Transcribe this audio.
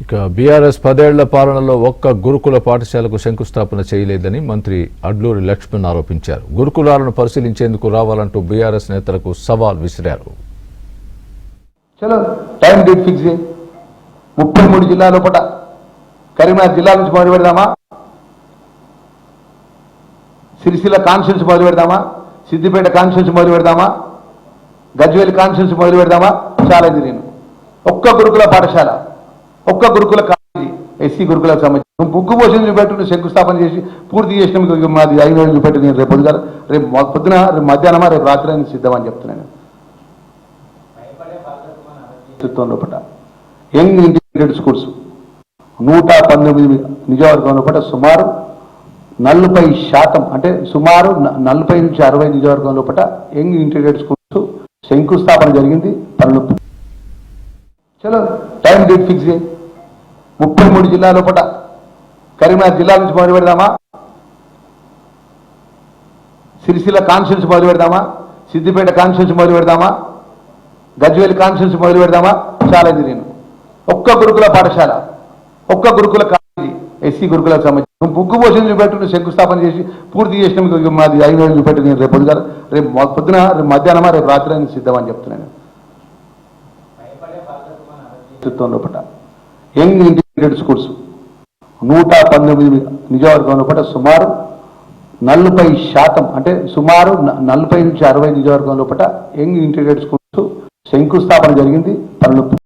ఇక బీఆర్ఎస్ 10 ఏళ్ల పాలనలో ఒక్క గురుకుల పాఠశాలకు శంకుస్థాపన చేయలేదని మంత్రి అడ్లూరి లక్ష్మణ్ ఆరోపించారు. గురుకులాలను పరిశీలించేందుకు రావాలంటూ బీఆర్ఎస్ నేతలకు సవాల్ విసిరారు. చలో టైం డేట్ ఫిక్స్ చేయి. 33 జిల్లాల పూట కరీంనగర్ జిల్లా నుంచి మొదలు పెడదామా, సిరిసిల్ల కాన్స్టిట్యూన్స్ మొదలు పెడదామా, సిద్దిపేట కాన్స్టిట్యూన్స్ మొదలు పెడదామా, గజ్వేల్ కాన్స్టిట్యూన్స్ మొదలు పెడదామా? ఛాలెంజ్ నేను. ఒక్క గురుకుల పాఠశాల, ఒక్క గురుకుల కాలేజీ, ఎస్సీ గురుకులకు సంబంధించి బుగ్గు పోషన్ చూపెట్టు శంకుస్థాపన చేసి పూర్తి చేసిన మీకు మాది 5 వేలు చూపెట్టు. నేను రేపు పొద్దున, రేపు మధ్యాహ్నమా, రేపు రాత్రి అని సిద్ధమని చెప్తున్నాను. లోపల యంగ్ ఇంటిగ్రేటెడ్ స్కూల్స్ 119 నియోజకవర్గంలో పట్ల సుమారు 40% అంటే సుమారు 40 నుంచి 60 నియోజకవర్గంలో పట్ల యంగ్ ఇంటిగ్రేటెడ్ స్కూల్స్ శంకుస్థాపన జరిగింది. పనులు చలో టైం డేట్ ఫిక్స్ చేయి. 33 జిల్లాల పూట కరీంనగర్ జిల్లా నుంచి మొదలు పెడదామా, సిరిసిల్ల కాన్స్టిట్యూన్స్ మొదలు పెడదామా, సిద్దిపేట కాన్స్టిట్యూన్స్ మొదలు పెడదామా, గజ్వేల్ కాన్స్టిట్యూన్స్ మొదలు పెడదామా? ఛాలెంజ్ నేను. ఒక్క గురుకుల పాఠశాల, ఒక్క గురుకుల కాలేజీ, ఎస్సీ గురుకులకు సంబంధించి బుగ్గు పోషన్ చూపెట్టు శంకుస్థాపన చేసి పూర్తి చేసిన మీకు మాది 5 వేలు చూపెట్టు. నేను రేపు పొద్దున, రేపు మధ్యాహ్నమా, రేపు రాత్రి అని సిద్ధమని చెప్తున్నాను. లోపల యంగ్ ఇంటిగ్రేటెడ్ స్కూల్స్ 119 నియోజకవర్గంలో పట్ల సుమారు 40% అంటే సుమారు 40 నుంచి 60 నియోజకవర్గంలో పట్ల యంగ్ ఇంటిగ్రేటెడ్ స్కూల్స్ శంకుస్థాపన జరిగింది. పనులు